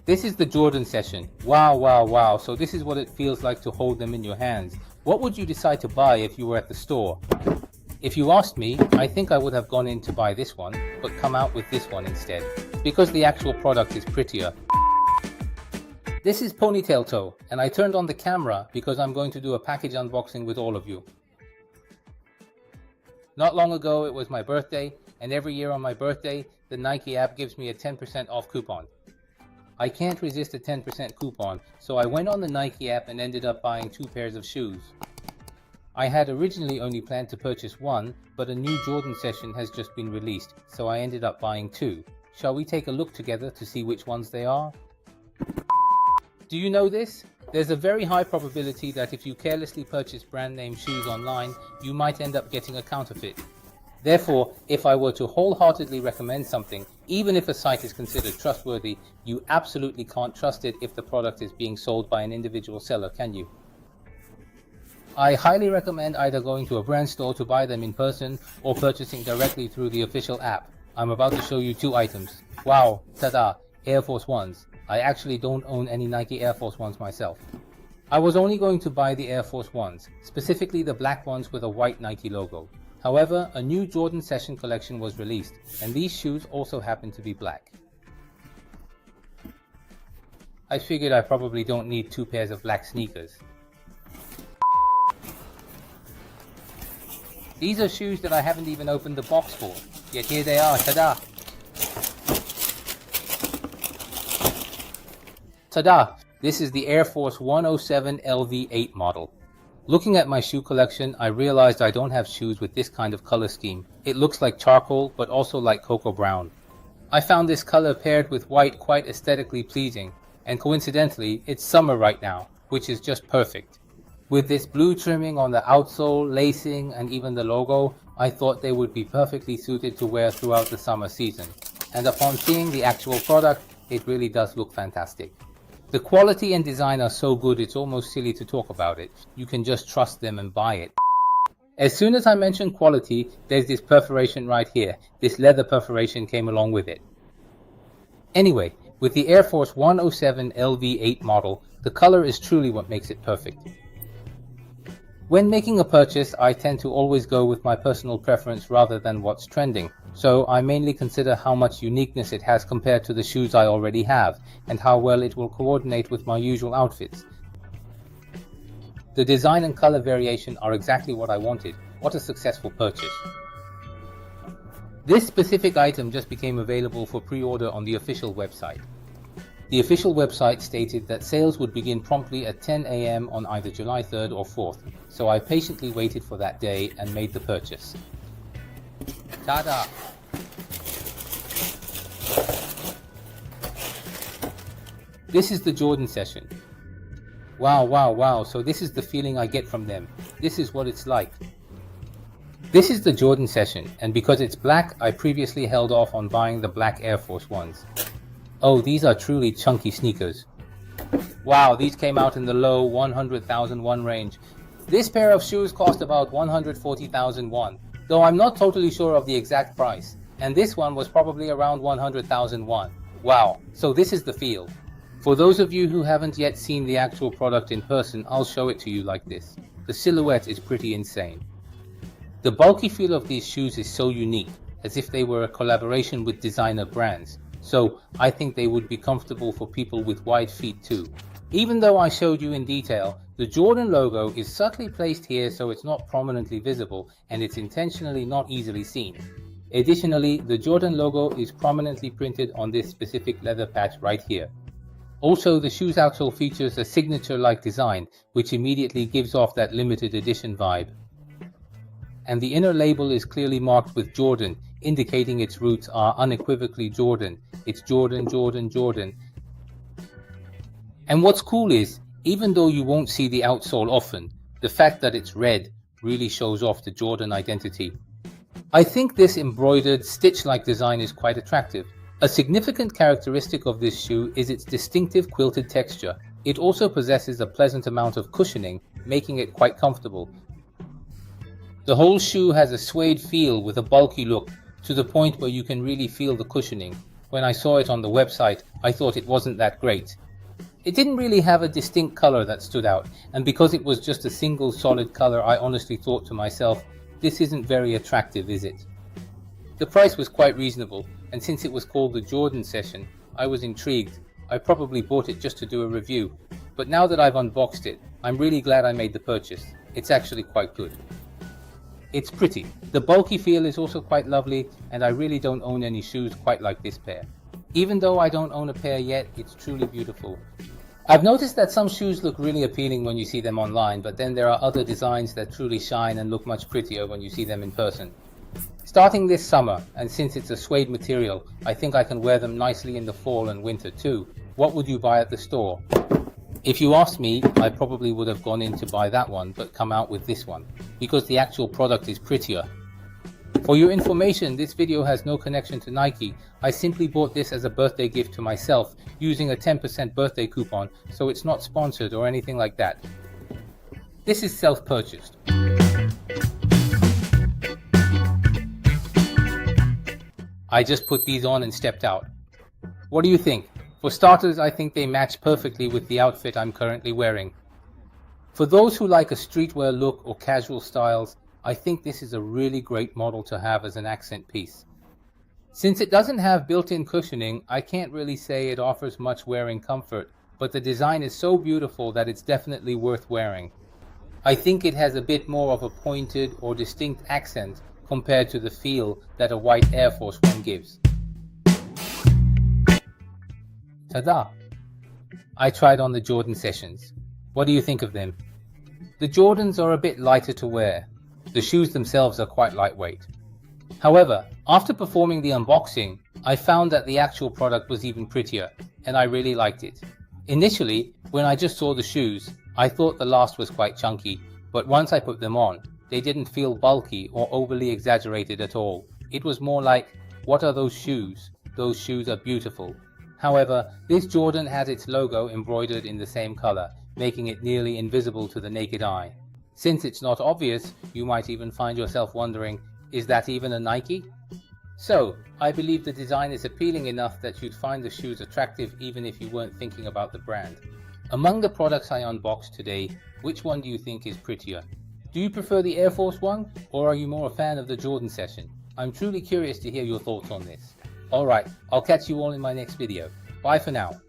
This is the Jordan session. Wow, wow, wow. So this is what it feels like to hold them in your hands. What would you decide to buy if you were at the store? If you asked me, I think I would have gone in to buy this one, but come out with this one instead, because the actual product is prettier. This is Ponytail Toe, and I turned on the camera because I'm going to do a package unboxing with all of you. Not long ago it was my birthday, and every year on my birthday, the Nike app gives me a 10% off coupon. I can't resist a 10% coupon, so I went on the Nike app and ended up buying 2 pairs of shoes. I had originally only planned to purchase one, but a new Jordan session has just been released, so I ended up buying 2. Shall we take a look together to see which ones they are? Do you know this? There's a very high probability that if you carelessly purchase brand name shoes online, you might end up getting a counterfeit. Therefore, if I were to wholeheartedly recommend something, even if a site is considered trustworthy, you absolutely can't trust it if the product is being sold by an individual seller, can you? I highly recommend either going to a brand store to buy them in person or purchasing directly through the official app. I'm about to show you 2 items. Wow, tada, Air Force Ones. I actually don't own any Nike Air Force Ones myself. I was only going to buy the Air Force Ones, specifically the black ones with a white Nike logo. However, a new Jordan Session collection was released, and these shoes also happen to be black. I figured I probably don't need 2 pairs of black sneakers. These are shoes that I haven't even opened the box for, yet here they are, tada! Tada! This is the Air Force 107 LV8 model. Looking at my shoe collection, I realized I don't have shoes with this kind of color scheme. It looks like charcoal, but also like cocoa brown. I found this color paired with white quite aesthetically pleasing, and coincidentally, it's summer right now, which is just perfect. With this blue trimming on the outsole, lacing, and even the logo, I thought they would be perfectly suited to wear throughout the summer season. And upon seeing the actual product, it really does look fantastic. The quality and design are so good it's almost silly to talk about it. You can just trust them and buy it. As soon as I mention quality, there's this perforation right here. This leather perforation came along with it. Anyway, with the Air Force 107 LV8 model, the color is truly what makes it perfect. When making a purchase, I tend to always go with my personal preference rather than what's trending. So I mainly consider how much uniqueness it has compared to the shoes I already have, and how well it will coordinate with my usual outfits. The design and color variation are exactly what I wanted. What a successful purchase. This specific item just became available for pre-order on the official website. The official website stated that sales would begin promptly at 10 AM on either July 3rd or 4th, so I patiently waited for that day and made the purchase. Tada! This is the Jordan session. Wow, wow, wow, so this is the feeling I get from them. This is what it's like. This is the Jordan session, and because it's black, I previously held off on buying the black Air Force Ones. Oh, these are truly chunky sneakers. Wow, these came out in the low 100,000 won range. This pair of shoes cost about 140,000 won, though I'm not totally sure of the exact price. And this one was probably around 100,000 won. Wow, so this is the feel. For those of you who haven't yet seen the actual product in person, I'll show it to you like this. The silhouette is pretty insane. The bulky feel of these shoes is so unique, as if they were a collaboration with designer brands. So I think they would be comfortable for people with wide feet too. Even though I showed you in detail, the Jordan logo is subtly placed here so it's not prominently visible, and it's intentionally not easily seen. Additionally, the Jordan logo is prominently printed on this specific leather patch right here. Also, the shoe's outsole features a signature-like design, which immediately gives off that limited edition vibe. And the inner label is clearly marked with Jordan, indicating its roots are unequivocally Jordan. It's Jordan, Jordan, Jordan. And what's cool is, even though you won't see the outsole often, the fact that it's red really shows off the Jordan identity. I think this embroidered, stitch-like design is quite attractive. A significant characteristic of this shoe is its distinctive quilted texture. It also possesses a pleasant amount of cushioning, making it quite comfortable. The whole shoe has a suede feel with a bulky look, to the point where you can really feel the cushioning. when I saw it on the website, I thought it wasn't that great. It didn't really have a distinct color that stood out, and because it was just a single solid color, I honestly thought to myself, this isn't very attractive, is it? The price was quite reasonable, and since it was called the Jordan Session, I was intrigued. I probably bought it just to do a review, but now that I've unboxed it, I'm really glad I made the purchase. It's actually quite good. It's pretty. The bulky feel is also quite lovely, and I really don't own any shoes quite like this pair. Even though I don't own a pair yet, it's truly beautiful. I've noticed that some shoes look really appealing when you see them online, but then there are other designs that truly shine and look much prettier when you see them in person. Starting this summer, and since it's a suede material, I think I can wear them nicely in the fall and winter too. What would you buy at the store? If you asked me, I probably would have gone in to buy that one, but come out with this one, because the actual product is prettier. For your information, this video has no connection to Nike. I simply bought this as a birthday gift to myself, using a 10% birthday coupon, so it's not sponsored or anything like that. This is self-purchased. I just put these on and stepped out. What do you think? For starters, I think they match perfectly with the outfit I'm currently wearing. For those who like a streetwear look or casual styles, I think this is a really great model to have as an accent piece. Since it doesn't have built-in cushioning, I can't really say it offers much wearing comfort, but the design is so beautiful that it's definitely worth wearing. I think it has a bit more of a pointed or distinct accent compared to the feel that a white Air Force One gives. Ta-da! I tried on the Jordan Sessions. What do you think of them? The Jordans are a bit lighter to wear. The shoes themselves are quite lightweight. However, after performing the unboxing, I found that the actual product was even prettier, and I really liked it. Initially, when I just saw the shoes, I thought the last was quite chunky, but once I put them on, they didn't feel bulky or overly exaggerated at all. It was more like, what are those shoes? Those shoes are beautiful. However, this Jordan has its logo embroidered in the same color, making it nearly invisible to the naked eye. Since it's not obvious, you might even find yourself wondering, is that even a Nike? So, I believe the design is appealing enough that you'd find the shoes attractive even if you weren't thinking about the brand. Among the products I unboxed today, which one do you think is prettier? Do you prefer the Air Force One, or are you more a fan of the Jordan Session? I'm truly curious to hear your thoughts on this. Alright, I'll catch you all in my next video. Bye for now.